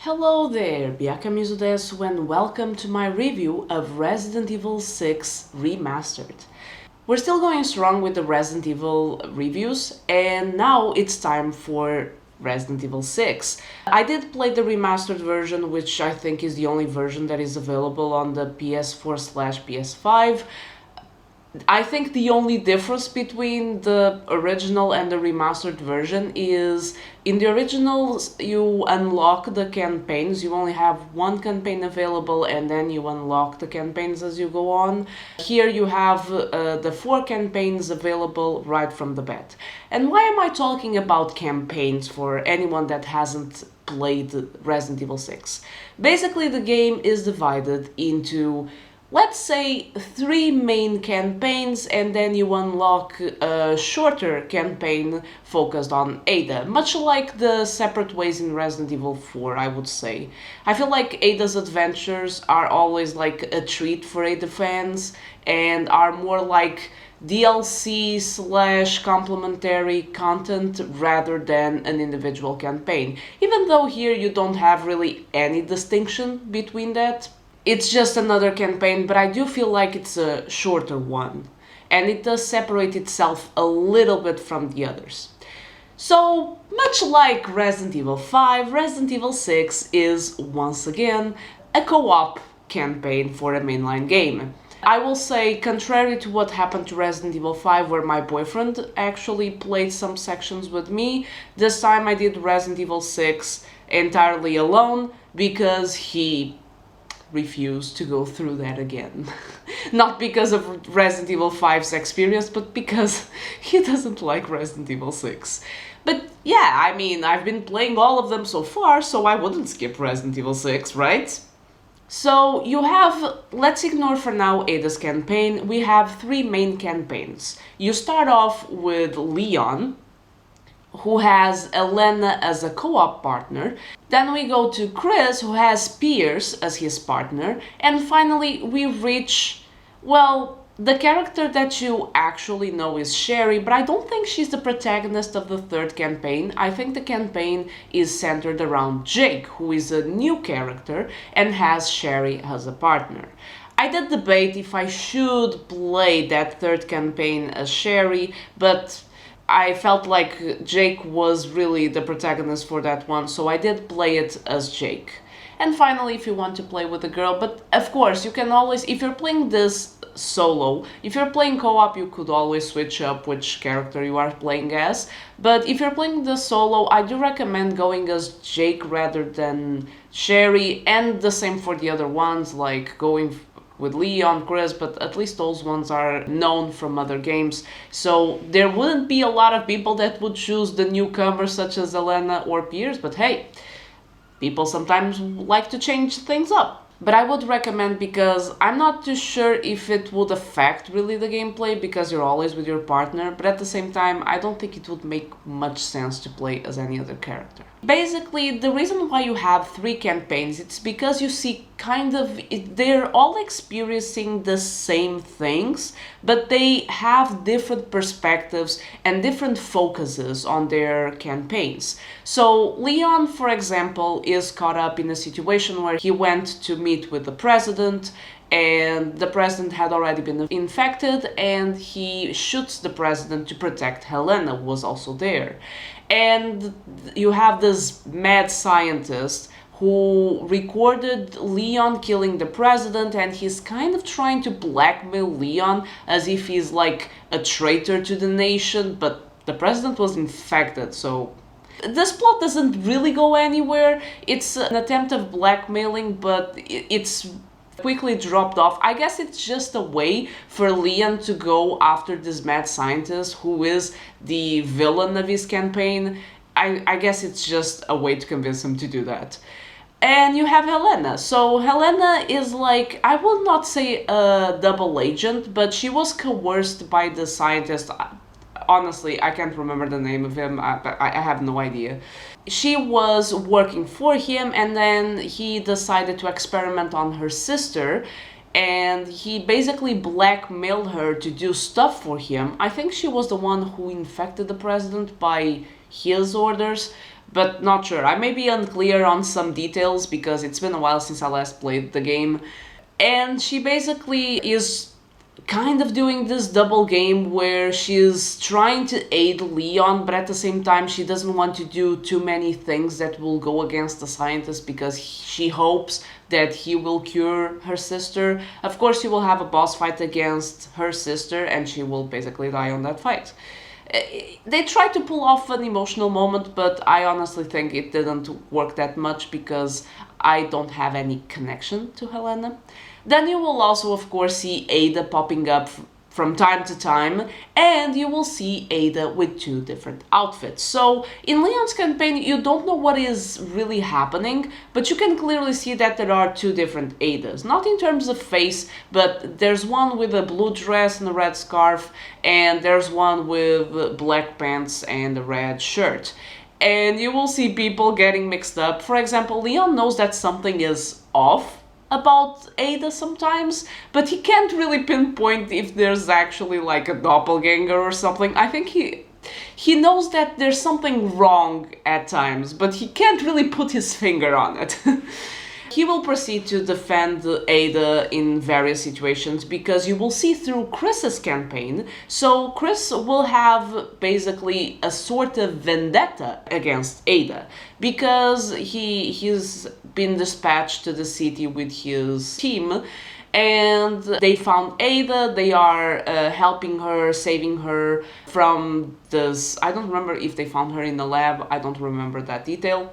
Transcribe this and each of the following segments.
Hello there, Biakamizu desu and welcome to my review of Resident Evil 6 Remastered. We're still going strong with the Resident Evil reviews, and now it's time for Resident Evil 6. I did play the remastered version, which I think is the only version that is available on the PS4/PS5. I think the only difference between the original and the remastered version is in the originals you unlock the campaigns, you only have one campaign available and then you unlock the campaigns as you go on. Here you have the 4 campaigns available right from the bat. And why am I talking about campaigns for anyone that hasn't played Resident Evil 6? Basically the game is divided into, let's say, 3 main campaigns, and then you unlock a shorter campaign focused on Ada, much like the separate ways in Resident Evil 4, I would say. I feel like Ada's adventures are always like a treat for Ada fans and are more like DLC / complementary content rather than an individual campaign. Even though here you don't have really any distinction between that. It's just another campaign, but I do feel like it's a shorter one, and it does separate itself a little bit from the others. So, much like Resident Evil 5, Resident Evil 6 is, once again, a co-op campaign for a mainline game. I will say, contrary to what happened to Resident Evil 5, where my boyfriend actually played some sections with me, this time I did Resident Evil 6 entirely alone, because he refuse to go through that again. Not because of Resident Evil 5's experience, but because he doesn't like Resident Evil 6. But yeah, I mean, I've been playing all of them so far, so I wouldn't skip Resident Evil 6, right? So you have, let's ignore for now Ada's campaign, we have 3 main campaigns. You start off with Leon, who has Elena as a co-op partner. Then we go to Chris, who has Pierce as his partner. And finally we reach, well, the character that you actually know is Sherry, but I don't think she's the protagonist of the 3rd campaign. I think the campaign is centered around Jake, who is a new character and has Sherry as a partner. I did debate if I should play that 3rd campaign as Sherry, but I felt like Jake was really the protagonist for that one, so I did play it as Jake. And finally, if you want to play with a girl, but of course, you can always, if you're playing this solo, if you're playing co-op, you could always switch up which character you are playing as. But if you're playing this solo, I do recommend going as Jake rather than Sherry, and the same for the other ones, like going with Leon, Chris, but at least those ones are known from other games. So there wouldn't be a lot of people that would choose the newcomers such as Elena or Pierce, but hey, people sometimes like to change things up. But I would recommend, because I'm not too sure if it would affect really the gameplay because you're always with your partner, but at the same time I don't think it would make much sense to play as any other character. Basically, the reason why you have 3 campaigns, it's because you see they're all experiencing the same things, but they have different perspectives and different focuses on their campaigns. So Leon, for example, is caught up in a situation where he went to meet with the president, and the president had already been infected, and he shoots the president to protect Helena, who was also there. And you have this mad scientist who recorded Leon killing the president, and he's kind of trying to blackmail Leon as if he's like a traitor to the nation, but the president was infected, so this plot doesn't really go anywhere. It's an attempt of blackmailing, but it's quickly dropped off. I guess it's just a way for Leon to go after this mad scientist who is the villain of his campaign. I guess it's just a way to convince him to do that. And you have Helena. So Helena is like, I will not say a double agent, but she was coerced by the scientist. Honestly, I can't remember the name of him, I have no idea. She was working for him, and then he decided to experiment on her sister, and he basically blackmailed her to do stuff for him. I think she was the one who infected the president by his orders, but not sure. I may be unclear on some details because it's been a while since I last played the game. And she basically is kind of doing this double game where she's trying to aid Leon, but at the same time she doesn't want to do too many things that will go against the scientist because she hopes that he will cure her sister. Of course, he will have a boss fight against her sister and she will basically die on that fight. They tried to pull off an emotional moment, but I honestly think it didn't work that much because I don't have any connection to Helena. Then you will also, of course, see Ada popping up from time to time, and you will see Ada with two different outfits. So in Leon's campaign, you don't know what is really happening, but you can clearly see that there are two different Adas. Not in terms of face, but there's one with a blue dress and a red scarf, and there's one with black pants and a red shirt. And you will see people getting mixed up. For example, Leon knows that something is off about Ada sometimes, but he can't really pinpoint if there's actually like a doppelganger or something. I think he knows that there's something wrong at times, but he can't really put his finger on it. He will proceed to defend Ada in various situations because you will see through Chris's campaign. So Chris will have basically a sort of vendetta against Ada because he's been dispatched to the city with his team and they found Ada. They are helping her, saving her from this. I don't remember if they found her in the lab. I don't remember that detail.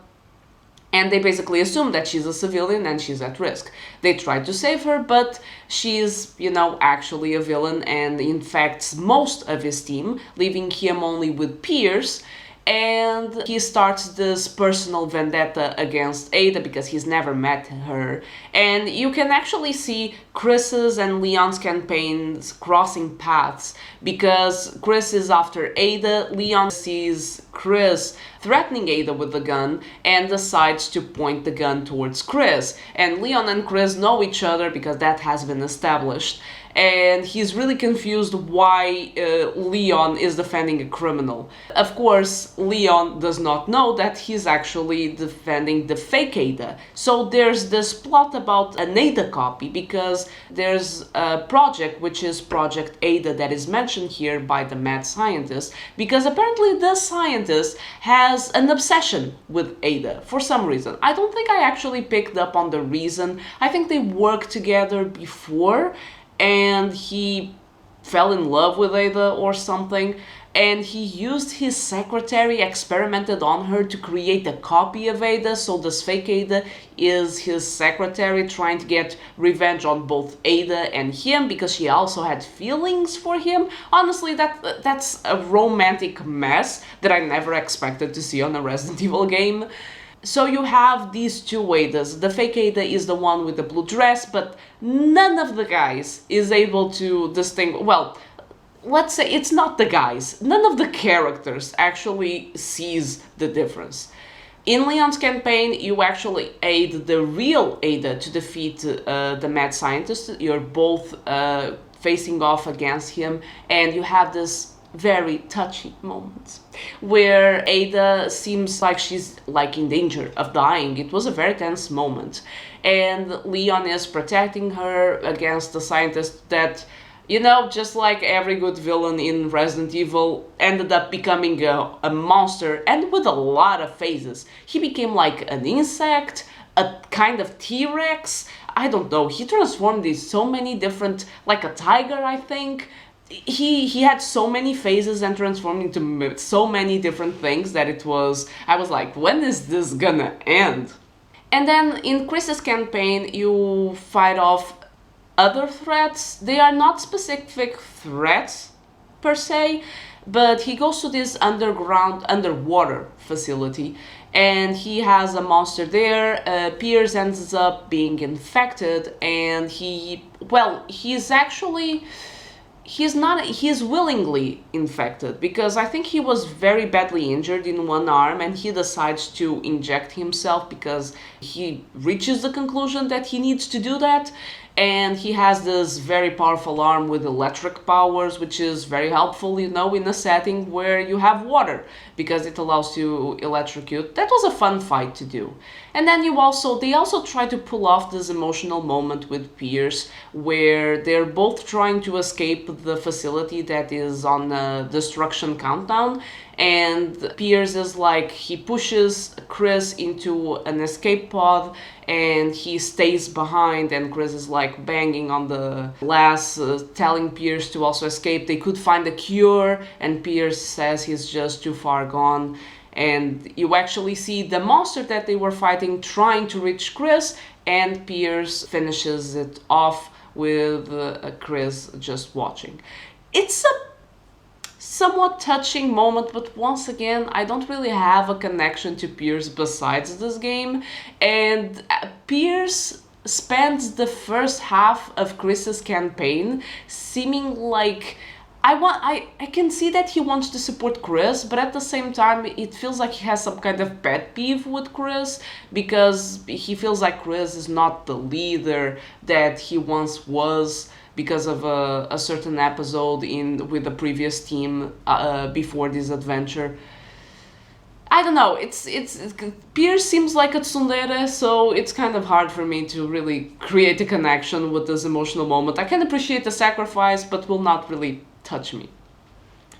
And they basically assume that she's a civilian and she's at risk. They try to save her, but she's, actually a villain and infects most of his team, leaving him only with Pierce. And he starts this personal vendetta against Ada because he's never met her. And you can actually see Chris's and Leon's campaigns crossing paths because Chris is after Ada, Leon sees Chris threatening Ada with the gun and decides to point the gun towards Chris. And Leon and Chris know each other because that has been established. And he's really confused why Leon is defending a criminal. Of course, Leon does not know that he's actually defending the fake Ada. So there's this plot about an Ada copy because there's a project which is Project Ada that is mentioned here by the mad scientist because apparently this scientist has an obsession with Ada for some reason. I don't think I actually picked up on the reason. I think they worked together before and he fell in love with Ada or something, and he used his secretary, experimented on her to create a copy of Ada, so this fake Ada is his secretary trying to get revenge on both Ada and him because she also had feelings for him. Honestly, that's a romantic mess that I never expected to see on a Resident Evil game. So you have these two Adas. The fake Ada is the one with the blue dress, but none of the guys is able to distinguish. Well, let's say it's not the guys. None of the characters actually sees the difference. In Leon's campaign, you actually aid the real Ada to defeat the mad scientist. You're both facing off against him, and you have this very touchy moments where Ada seems like she's in danger of dying. It was a very tense moment, and Leon is protecting her against the scientist that, just like every good villain in Resident Evil, ended up becoming a monster and with a lot of phases. He became like an insect, a kind of T-Rex, I don't know, he transformed in so many different, like a tiger, I think. He had so many phases and transformed into so many different things that I was like, when is this gonna end? And then in Chris's campaign, you fight off other threats. They are not specific threats per se, but he goes to this underwater facility and he has a monster there. Pierce ends up being infected and he's willingly infected because I think he was very badly injured in one arm and he decides to inject himself because he reaches the conclusion that he needs to do that. and he has this very powerful arm with electric powers, which is very helpful, in a setting where you have water, because it allows you to electrocute. That was a fun fight to do. And then they also try to pull off this emotional moment with Pierce, where they're both trying to escape the facility that is on a destruction countdown, and Pierce is like, he pushes Chris into an escape pod and he stays behind, and Chris is like banging on the glass, telling Pierce to also escape. They could find a cure, and Pierce says he's just too far gone. And you actually see the monster that they were fighting trying to reach Chris, and Pierce finishes it off with Chris just watching. It's a somewhat touching moment, but once again, I don't really have a connection to Pierce besides this game, and Pierce spends the first half of Chris's campaign seeming like I can see that he wants to support Chris, but at the same time it feels like he has some kind of pet peeve with Chris, because he feels like Chris is not the leader that he once was, because of a certain episode with the previous team before this adventure. I don't know, it's Pierce seems like a tsundere, so it's kind of hard for me to really create a connection with this emotional moment. I can appreciate the sacrifice, but will not really touch me.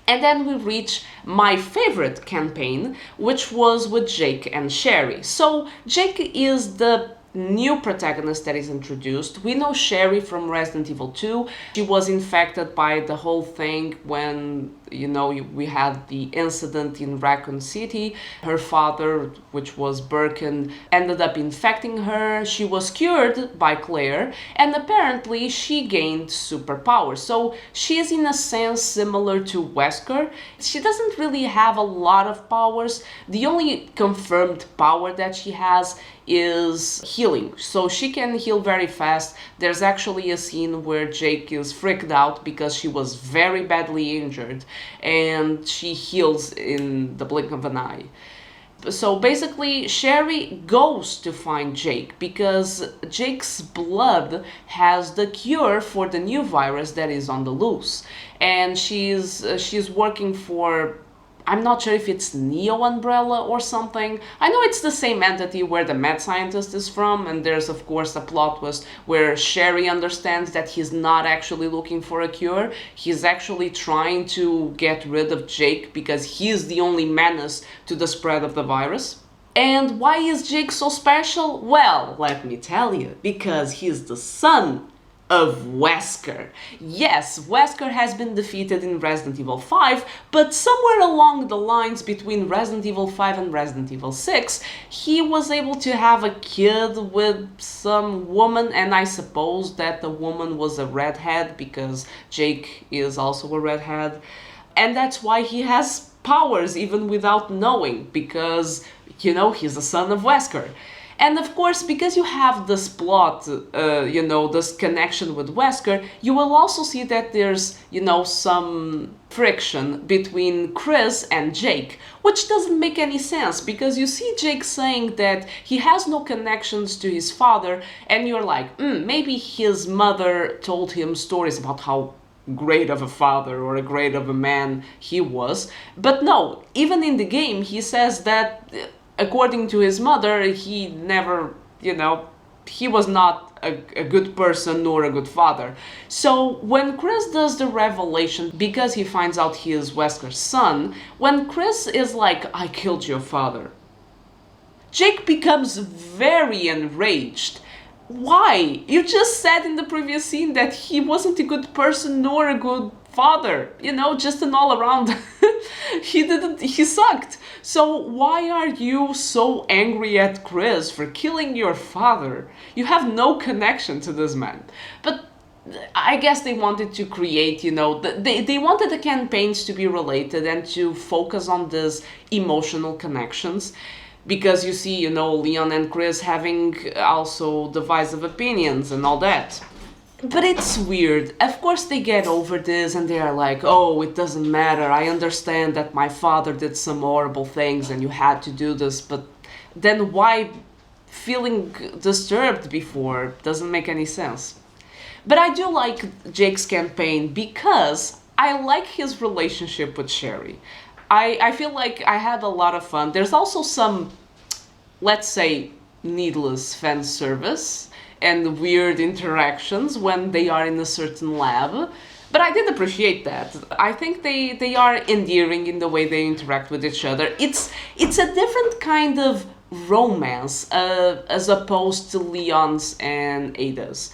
And then we reach my favorite campaign, which was with Jake and Sherry. So Jake is the new protagonist that is introduced. We know Sherry from Resident Evil 2. She was infected by the whole thing when, we had the incident in Raccoon City. Her father, which was Birkin, ended up infecting her. She was cured by Claire, and apparently she gained superpowers. So she is in a sense similar to Wesker. She doesn't really have a lot of powers. The only confirmed power that she has is healing, so she can heal very fast. There's actually a scene where Jake is freaked out because she was very badly injured, and she heals in the blink of an eye. So basically, Sherry goes to find Jake because Jake's blood has the cure for the new virus that is on the loose, and she's working for, I'm not sure if it's Neo Umbrella or something. I know it's the same entity where the mad scientist is from, and there's of course a plot twist where Sherry understands that he's not actually looking for a cure. He's actually trying to get rid of Jake because he's the only menace to the spread of the virus. And why is Jake so special? Well, let me tell you, because he's the son of Wesker. Yes, Wesker has been defeated in Resident Evil 5, but somewhere along the lines between Resident Evil 5 and Resident Evil 6, he was able to have a kid with some woman, and I suppose that the woman was a redhead, because Jake is also a redhead. And that's why he has powers even without knowing, because, he's the son of Wesker. And of course, because you have this plot, this connection with Wesker, you will also see that there's, some friction between Chris and Jake, which doesn't make any sense, because you see Jake saying that he has no connections to his father, and you're like, maybe his mother told him stories about how great of a father or a great of a man he was. But no, even in the game, he says that according to his mother, he never, he was not a good person nor a good father. So when Chris does the revelation, because he finds out he is Wesker's son, when Chris is like, I killed your father, Jake becomes very enraged. Why? You just said in the previous scene that he wasn't a good person nor a good father, just an all around. He sucked. So why are you so angry at Chris for killing your father? You have no connection to this man. But I guess they wanted to create, they wanted the campaigns to be related and to focus on these emotional connections. Because you see, Leon and Chris having also divisive opinions and all that. But it's weird. Of course they get over this and they are like, oh, it doesn't matter. I understand that my father did some horrible things and you had to do this, but then why feeling disturbed before doesn't make any sense. But I do like Jake's campaign because I like his relationship with Sherry. I feel like I had a lot of fun. There's also some, let's say, needless fan service and weird interactions when they are in a certain lab. But I did appreciate that. I think they are endearing in the way they interact with each other. It's a different kind of romance as opposed to Leon's and Ada's.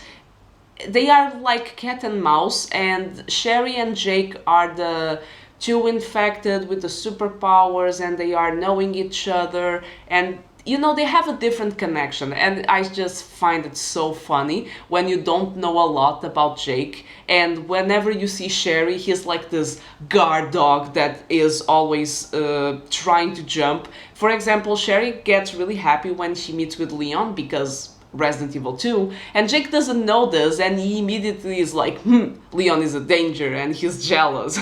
They are like cat and mouse, and Sherry and Jake are the two infected with the superpowers, and they are knowing each other, and they have a different connection. And I just find it so funny when you don't know a lot about Jake, and whenever you see Sherry, he's like this guard dog that is always trying to jump. For example, Sherry gets really happy when she meets with Leon because Resident Evil 2, and Jake doesn't know this, and he immediately is like, Leon is a danger, and he's jealous.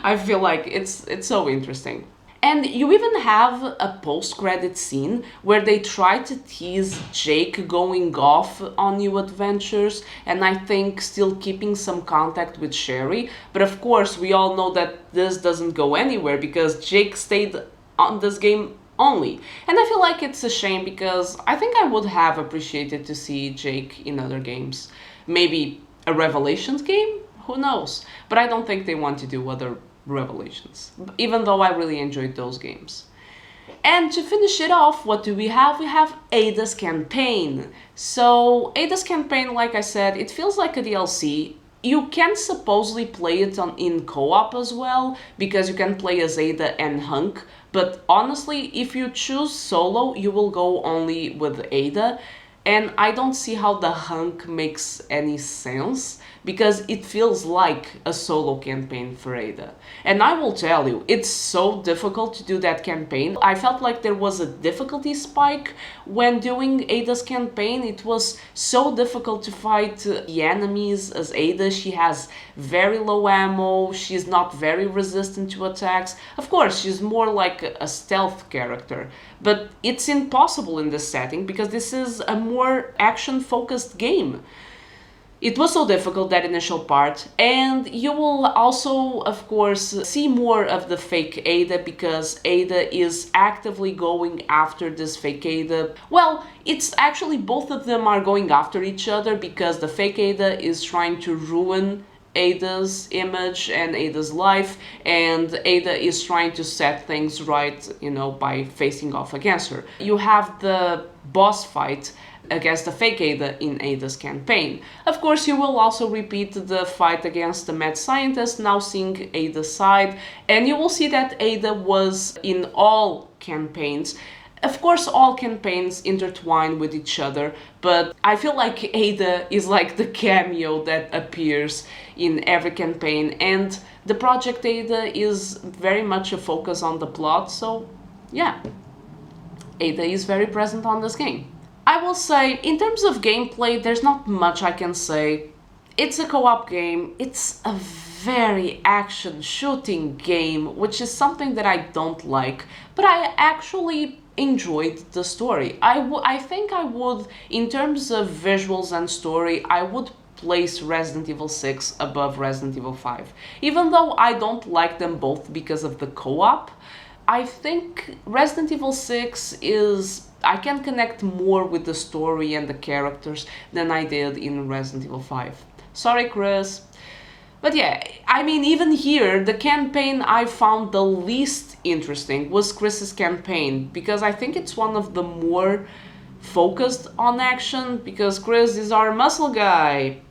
I feel like it's so interesting. And you even have a post-credit scene where they try to tease Jake going off on new adventures, and I think still keeping some contact with Sherry. But of course, we all know that this doesn't go anywhere because Jake stayed on this game only. And I feel like it's a shame because I think I would have appreciated to see Jake in other games. Maybe a Revelations game? Who knows? But I don't think they want to do other Revelations, even though I really enjoyed those games. And to finish it off, what do we have? We have Ada's campaign. So Ada's campaign, like I said, it feels like a DLC. You can supposedly play it in co-op as well, because you can play as Ada and Hunk, but honestly, if you choose solo, you will go only with Ada, and I don't see how the Hunk makes any sense, because it feels like a solo campaign for Ada. And I will tell you, it's so difficult to do that campaign. I felt like there was a difficulty spike when doing Ada's campaign. It was so difficult to fight the enemies as Ada. She has very low ammo, she's not very resistant to attacks. Of course, she's more like a stealth character, but it's impossible in this setting because this is a more action-focused game. It was so difficult, that initial part, and you will also, of course, see more of the fake Ada because Ada is actively going after this fake Ada. Well, it's actually both of them are going after each other because the fake Ada is trying to ruin Ada's image and Ada's life, and Ada is trying to set things right, by facing off against her. You have the boss fight against the fake Ada in Ada's campaign. Of course, you will also repeat the fight against the mad scientist, now seeing Ada's side, and you will see that Ada was in all campaigns. Of course, all campaigns intertwine with each other, but I feel like Ada is like the cameo that appears in every campaign, and the Project Ada is very much a focus on the plot, so yeah, Ada is very present on this game. I will say, in terms of gameplay, there's not much I can say. It's a co-op game, it's a very action shooting game, which is something that I don't like, but I actually enjoyed the story. I think I would, in terms of visuals and story, I would place Resident Evil 6 above Resident Evil 5. Even though I don't like them both because of the co-op, I think Resident Evil 6 I can connect more with the story and the characters than I did in Resident Evil 5. Sorry, Chris. But yeah, I mean, even here, the campaign I found the least interesting was Chris's campaign, because I think it's one of the more focused on action, because Chris is our muscle guy.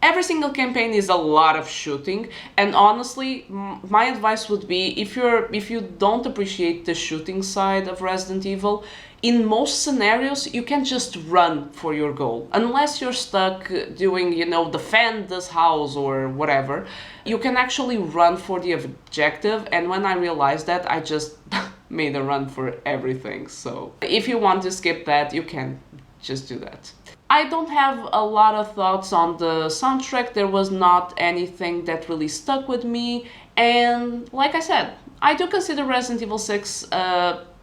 Every single campaign is a lot of shooting, and honestly, my advice would be, if you don't appreciate the shooting side of Resident Evil, in most scenarios you can just run for your goal. Unless you're stuck doing, defend this house or whatever, you can actually run for the objective, and when I realized that, I just made a run for everything. So if you want to skip that, you can just do that. I don't have a lot of thoughts on the soundtrack. There was not anything that really stuck with me, and like I said, I do consider Resident Evil 6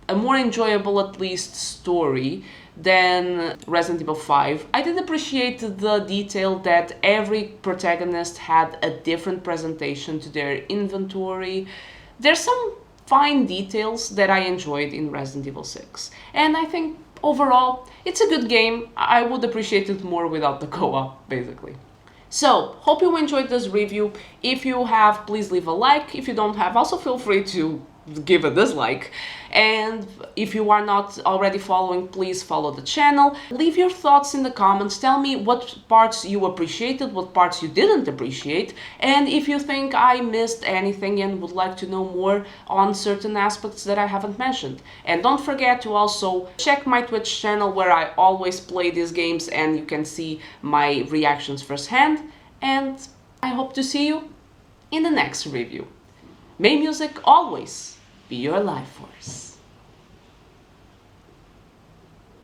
a more enjoyable, at least, story than Resident Evil 5. I did appreciate the detail that every protagonist had a different presentation to their inventory. There's some fine details that I enjoyed in Resident Evil 6. And I think overall, it's a good game. I would appreciate it more without the co-op, basically. So, hope you enjoyed this review. If you have, please leave a like. If you don't have, also feel free to give a dislike. And if you are not already following, please follow the channel. Leave your thoughts in the comments. Tell me what parts you appreciated, what parts you didn't appreciate, and if you think I missed anything and would like to know more on certain aspects that I haven't mentioned. And don't forget to also check my Twitch channel, where I always play these games and you can see my reactions firsthand. And I hope to see you in the next review. May music always be your life force.